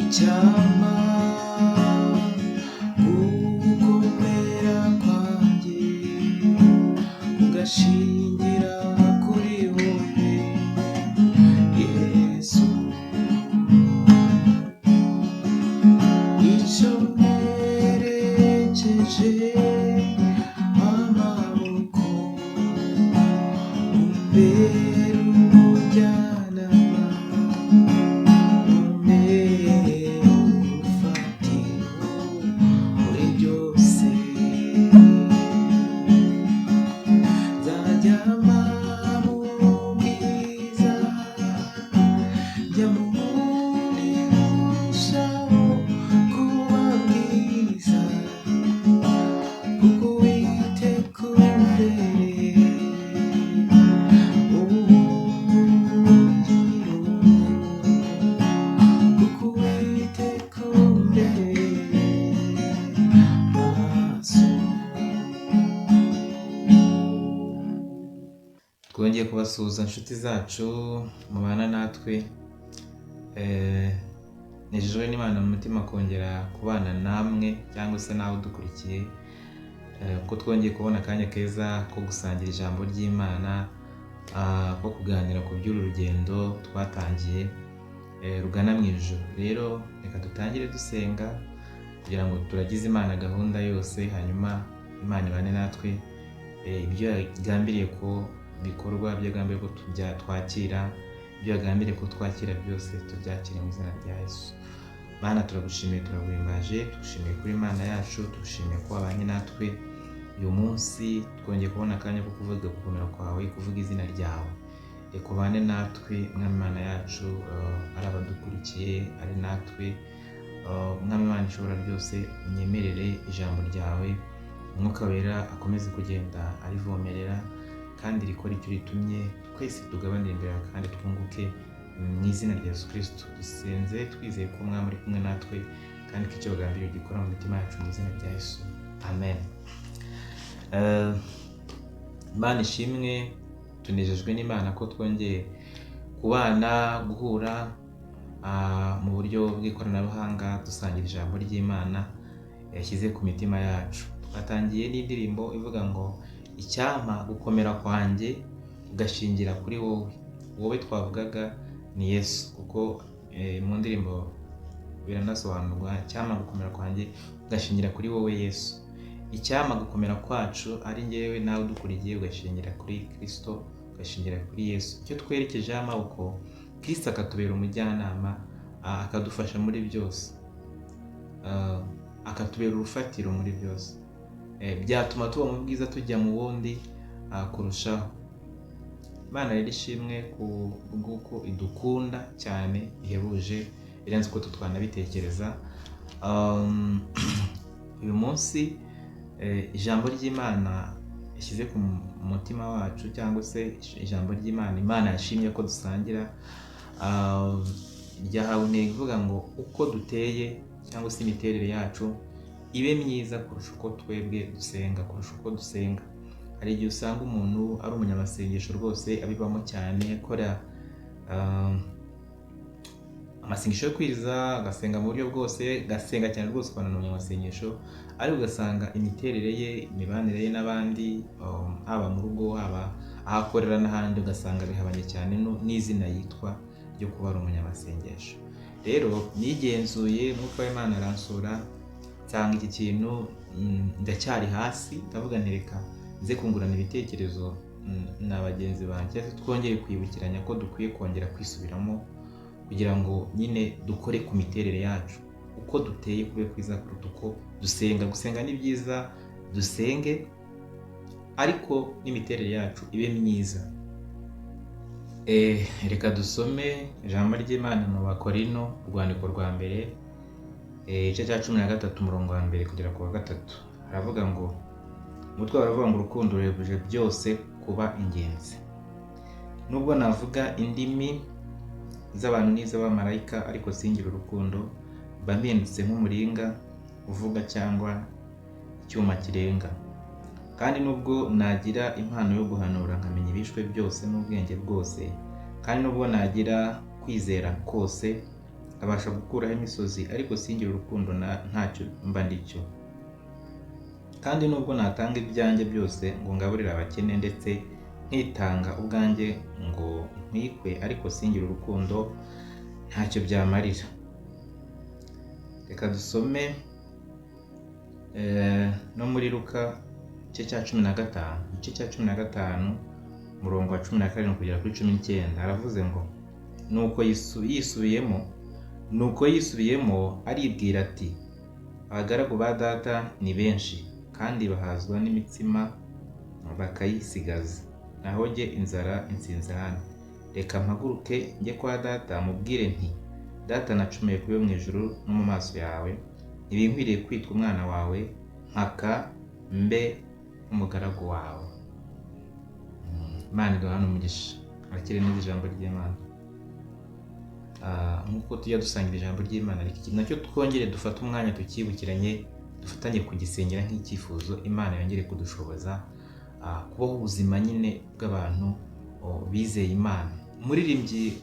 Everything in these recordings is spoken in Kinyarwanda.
icyampa gukomera kwanjye ugashingira kuri wowe Yesu, icyo mperekeje amaboko umbere umujyanama umbere urufatiro muri byose, nzajya mu bwiza njya mu bundi burushaho kuba bwiza kuko Uwiteka umbereye ubuhungiro, kuko Uwiteka umbereye maso. Twongeye kubasuhuza inshuti zacu mubana natwe, nejejwe n'Imana mu mutima kongera kubana namwe cyangwa se nawe udukurikiye, ko twongeye kubona akanya keza ko gusangira ijambo ry'Imana, ko kuganira ku by'uru rugendo twatangiye rugana mu ijuru. Rero reka dutangire dusenga kugira ngo turagize Imana gahunda yose, hanyuma Imana ibane natwe, ibyo yagambiriye ko bikorwa, ibyo yagambiriye ko twakira, ibyo yagambiriye ko twakira byose tubyakire mu izina rya Yesu. Mana turagushimiye, turaguhimbaje, tugushimiye kuri Imana yacu, tugushimiye ko wabanye natwe uyu munsi, twongeye kubona akanya ko kuvuga gukomera kwawe, kuvuga izina ryawe. Reka ubane natwe Mwami Imana yacu, ari abadukurikiye, ari natwe Mwami Imana ishobora byose, unyemerere ijambo ryawe, Umwuka Wera akomeze kugenda arivomerera kandi rikora icyo ritumye, twese tugabanire imbere kandi twunguke mu izina rya Yesu Kristo. Dusenze twizeye ko Umwami uri kumwe natwe kandi ko icyo bagambiriye gikora mu mitima yacu mu izina rya Yesu. Amen. Imana ishimwe, tunejejwe n'Imana ko twongeye kubana, guhura mu buryo bw'ikoranabuhanga dusangira ijambo ry'Imana yashyize ku mitima yacu. Twatangiye n'indirimbo ivuga ngo icyampa gukomera kwanjye ugashingira kuri wowe. Wowe twavugaga ni Yesu, kuko mu ndirimbo biranasobanurwa, icyampa gukomera kwanjye ugashingira kuri wowe Yesu. Icyampa gukomera kwacu ari njyewe nawe udukurikiye ugashingira kuri Kristo, ugashingira kuri Yesu. Icyo twerekejeho amaboko, Kristo akatubera umujyanama, akadufasha muri byose, akatubera urufatiro muri byose, byatuma tuba mu bwiza tujya mu bundi kurushaho. Imana rero ishimwe kubw'uko idukunda cyane ihebuje, birenze uko twanabitekereza. Uyu munsi ijambo ry'Imana yashyize ku mutima wacu, cyangwa se ijambo ry'Imana Imana yashimye ko dusangira, ryahawe intego ivuga ngo uko duteye cyangwa se imiterere yacu ibe myiza kurusha uko twebwe dusenga, kurusha uko dusenga. Hari igihe usanga umuntu ari umunyamasengesho rwose, abibamo cyane, akora amasengesho yo kwiriza, agasenga mu buryo bwose, agasenga cyane rwose, ukabona ni umunyamasengesho, ariko ugasanga imiterere ye, imibanire ye n'abandi, haba mu rugo, haba aho akorera n'ahandi, ugasanga bihabanye cyane n'izina yitwa ryo kuba ari umunyamasengesho. Rero nigenzuye, Umwuka w'Imana aransura, nsanga iki kintu ndacyari hasi, ndavuga nti reka nze kungurana ibitekerezo na bagenzi banjye, twongeye kwibukiranya ko dukwiye kongera kwisubiramo kugira ngo nyine dukore ku miterere yacu, uko duteye kube kwiza kuruta uko dusenga. Gusenga ni byiza, dusenge, ariko n'imiterere yacu ibe myiza. Reka dusome ijambo ry'Imana mu Bakorino, urwandiko rwa mbere, igice cya 13 umurongo wa 1 kugera ku wa 3. Haravuga ngo, umutwe baravuga ngo urukundo ruhebuje byose kuba ingenzi. Nubwo navuga indimi z'abantu n'iz'abamarayika, ariko singira urukundo, mba mpindutse nk'umuringa uvuga cyangwa icyuma kirenga. Kandi nubwo nagira impano yo guhanura nkamenya ibishwe byose n'ubwenge bwose, kandi nubwo nagira kwizera kose nkabasha gukuraho imisozi, ariko singire urukundo ntacyo mba ndicyo. Kandi nubwo natanga ibyanjye byose ngo ngaburire abakene, ndetse nkitanga ubwanjye ngo ntwikwe, ariko singire urukundo ntacyo byamarira. Reka dusome no muri Luka igice cya 15 umurongo wa 17 kugera kuri 19. Aravuze ngo nuko yisubiyemo aribwira ati, abagaragu ba data ni benshi, kandi bahazwa n'imitsima bakayisigaza, naho jye inzara insinze hano. Reka mpaguruke njye kwa data, mubwire nti, data, nacumuye kuri mu ijuru no mu maso yawe, ntibinkwiriye kwitwa umwana wawe, mpaka mbe umugaragu wawe. Imana iduhane umugisha, akire neza ijambo ry'Imana. Nk'uko tujya dusangira ijambo ry'Imana, iki nacyo twongere dufate umwanya tukibukiranye, dufatanye kugisengera nk'icyifuzo Imana yongere kudushoboza kubaho ubuzima nyine bw'abantu bizeye Imana. Umuririmbyi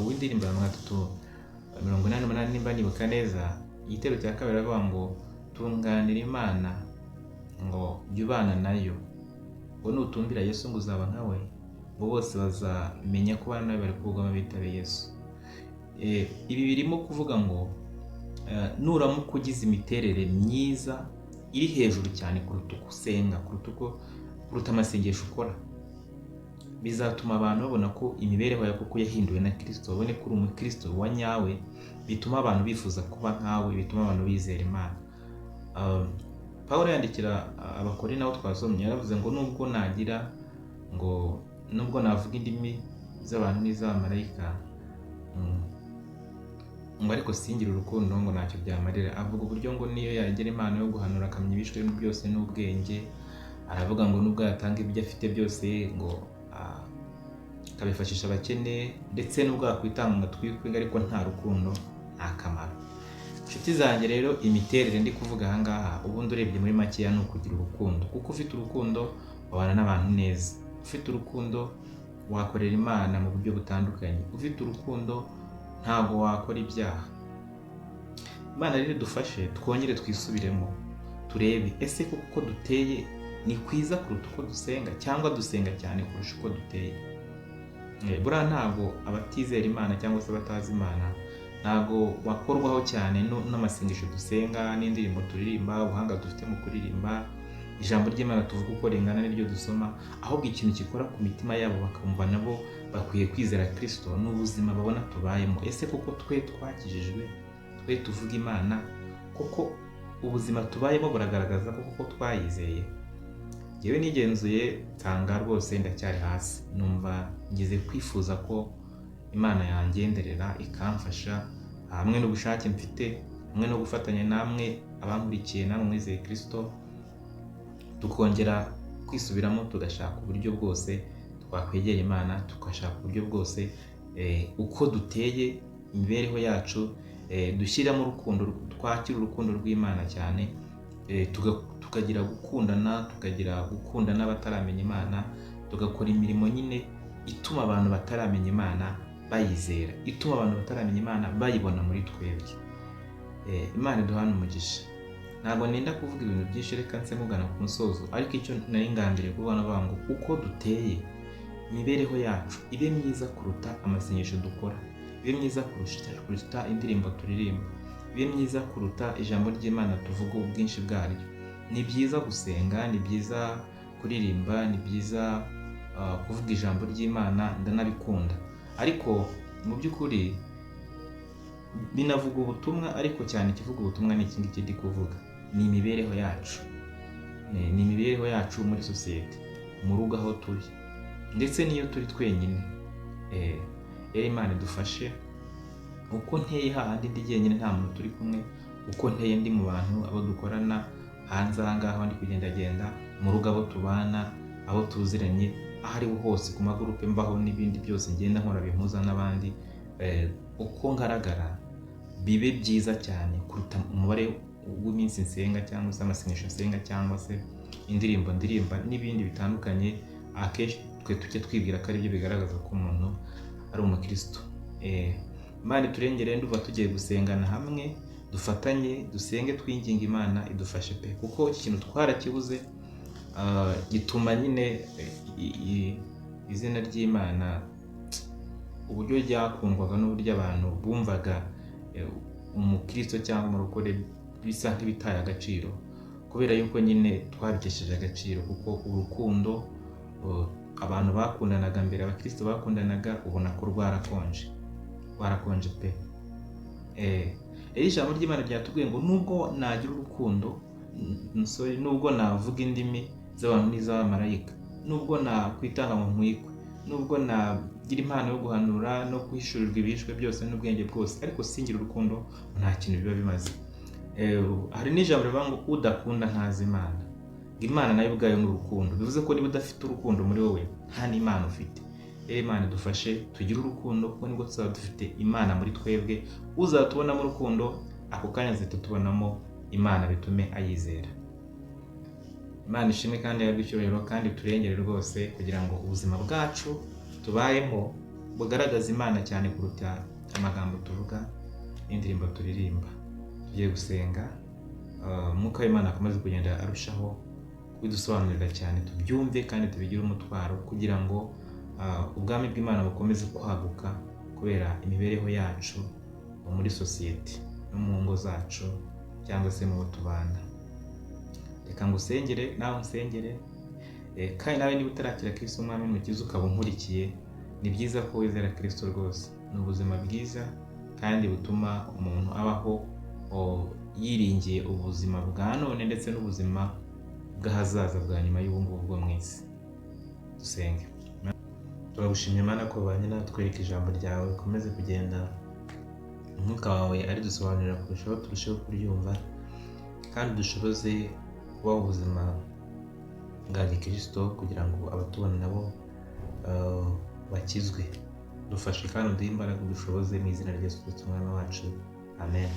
w'indirimbo ya 388 nimba nibuka neza, igitero cya kabiri aravuga ngo tunganira Imana, ngo jya ubana nayo, ngo nutumbira Yesu ngo uzaba nkawe, ngo bose bazamenya ko bana nawe bari kuvugamo bitabe Yesu. Ibi birimo kuvuga ngo nuramuka ugize imiterere myiza iri hejuru cyane kuruta uko usenga, kuruta amasengesho ukora, bizatuma abantu babona ko imibereho yawe koko yahinduwe na Kristo, babone ko uri umukristo wa nyawe, bituma abantu bifuza kuba nkawe, bituma abantu bizera Imana. Pawulo yandikira Abakorinto aho twasomye yaravuze ngo nubwo navuga indimi z'abantu n'iz'abamarayika, ngo ariko singire urukundo ngo ntacyo byamarira. Avuga uburyo ngo niyo yagera Imana yo guhanura akamenya ibishwe byose n'ubwenge, aravuga ngo nubwo yatanga ibyo afite byose ngo akabifashisha abakene, ndetse nubwo yakwitanga ngo atwikwe, ariko nta rukundo nta kamaro. Inshuti zanjye rero, imiterere ndi kuvuga aha ngaha ubundi urebye muri makeya ni ukugira urukundo, kuko ufite urukundo wabana n'abantu neza, ufite urukundo wakorera Imana mu buryo butandukanye, ufite urukundo ntabwo wakora ibyaha. Imana rero dufashe twongere twisubiremo, turebe ese kuko duteye ni kwiza kuruta uko dusenga, cyangwa dusenga cyane kurusha uko duteye. Buriya ntabwo abatizera Imana cyangwa se abatazi Imana ntabwo wakorwaho cyane n'amasengesho dusenga, n'indirimbo turirimba, ubuhanga dufite mu kuririmba, ijambo ry'Imana tuvuga uko ringana n'iryo dusoma, ahubwo ikintu gikora ku mitima yabo bakumva nabo bakwiye kwizera Kristo n'ubuzima babona tubayemo. Ese kuko twe twakijijwe, twe tuvuga Imana, kuko ubuzima tubayemo buragaragaza kuko twayizeye? Yewe nigenzuye nsanga rwose ndacyari hasi, numva ngize kwifuza ko Imana yangenderera ikamfasha, hamwe n'ubushake mfite, hamwe no gufatanya namwe abankurikiye namwe mwizeye Kristo, tukongera kwisubiramo tugashaka uburyo bwose twakwegera Imana, tugashaka uburyo bwose uko duteye imibereho yacu dushyiramo urukundo, twakira urukundo rw'Imana cyane, tukagira gukundana, tukagira gukunda n'abataramenya Imana, tugakora imirimo nyine ituma abantu bataramenya Imana bayizera, ituma abantu bataramenya Imana bayibona muri twebwe. Imana iduhane umugisha. Ntabwo nenda kuvuga ibintu byinshi, reka nse mugana ku musozo, ariko icyo nari ngambiriye kubona ngo uko duteye imibereho yacu ibe myiza kuruta amasengesho dukora, ibe myiza kuruta indirimbo turirimba, ibe myiza kuruta ijambo ry'Imana tuvuga ubwinshi bwaryo. Ni byiza gusenga, ni byiza kuririmba, ni byiza kuvuga ijambo ry'Imana, ndanabikunda, ariko mu by'ukuri binavuga ubutumwa, ariko cyane kivuga ubutumwa ni iki ngiki ndi kuvuga, ni imibereho yacu, ni imibereho yacu muri sosiyete, mu rugo aho turi, ndetse n'iyo turi twenyine. Rero Imana idufashe, uko nteye hahandi ndi jyenyine nta muntu turi kumwe, uko nteye ndi mu bantu abo dukorana hanze aha ngaha, ndi kugendagenda mu rugo, abo tubana, abo tuziranye, aho ariho hose, ku magurupe mbaho n'ibindi byose ngenda nkora bimpuza n'abandi, uko ngaragara bibe byiza cyane kuruta umubare w'iminsi nsenga, cyangwa se amasengesho nsenga, cyangwa se indirimbo ndirimba n'ibindi bitandukanye. Akenshi twe tujye twibwira ko ari byo bigaragaza ko umuntu ari umukristo. Imana iturengere, nduva tugiye gusengana hamwe, dufatanye dusenge twinginga Imana idufashe pe, kuko iki kintu twarakibuze. Gituma nyine izina ry'Imana uburyo ryakundwaga n'uburyo abantu bumvaga umukristo cyangwa umurokore bisa nk'ibitaye agaciro, kubera yuko nyine twabikesheje agaciro, kuko urukundo abantu bakundanaga mbere, abakristo bakundanaga, ubona ko rwarakonje pe. Ijambo ry'Imana ryatubwiye ngo nubwo nagira urukundo, nubwo navuga indimi z'abantu n'iz'abamarayika, nubwo nakwitanga mu nkwikwe, nubwo nagira impano yo guhanura no guhishurirwa ibishwe byose n'ubwenge bwose, ariko singira urukundo nta kintu biba bimaze. Hari n'ijambo rivuga ngo udakunda ntazi Imana. Imana nayo ubwayo ni urukundo, bivuze ko niba udafite urukundo muri wowe nta n'Imana ufite. Imana idufashe tugire urukundo, kuko nibwo tuzaba dufite Imana muri twebwe. Uzatubonamo urukundo, ako kanya zihita tubonamo Imana, bitume ayizera. Imana ishimwe kandi yahabwe icyubahiro, kandi turengere rwose kugira ngo ubuzima bwacu tubayemo bugaragaza Imana cyane kuruta amagambo tuvuga n'indirimbo turirimba. Tugiye gusenga, Mwuka w'Imana akomeze kugenda arushaho kubidusobanurira cyane, tubyumve kandi tubigire umutwaro, kugira ngo ubwami bw'Imana bukomeze kwaguka kubera imibereho yacu muri sosiyete no mu ngo zacu cyangwa se mu bo tubana. Reka ngusengere nawe unsengere, kandi nawe niba utarakira Kristo umwami n'umukiza ukaba unkurikiye, ni byiza ko wizera Kristo rwose. Ni ubuzima bwiza kandi butuma umuntu abaho yiringiye ubuzima bwa none ndetse n'ubuzima bw'ahazaza bwa nyuma y'ubungubu bwo mu isi. Dusenge. Turagushimye Mana ko ubanye natwe, twereka ijambo ryawe, ukomeze kugenda umwuka wawe ari dusobanurira kurushaho, turusheho kuryumva, kandi dushoboze kubaho ubuzima bwa gikristo, kugira ngo abatubona nabo bakizwe. Dufashe kandi uduhe imbaraga, dushoboze mu izina rya Yesu Kristo umwami wacu. Amen.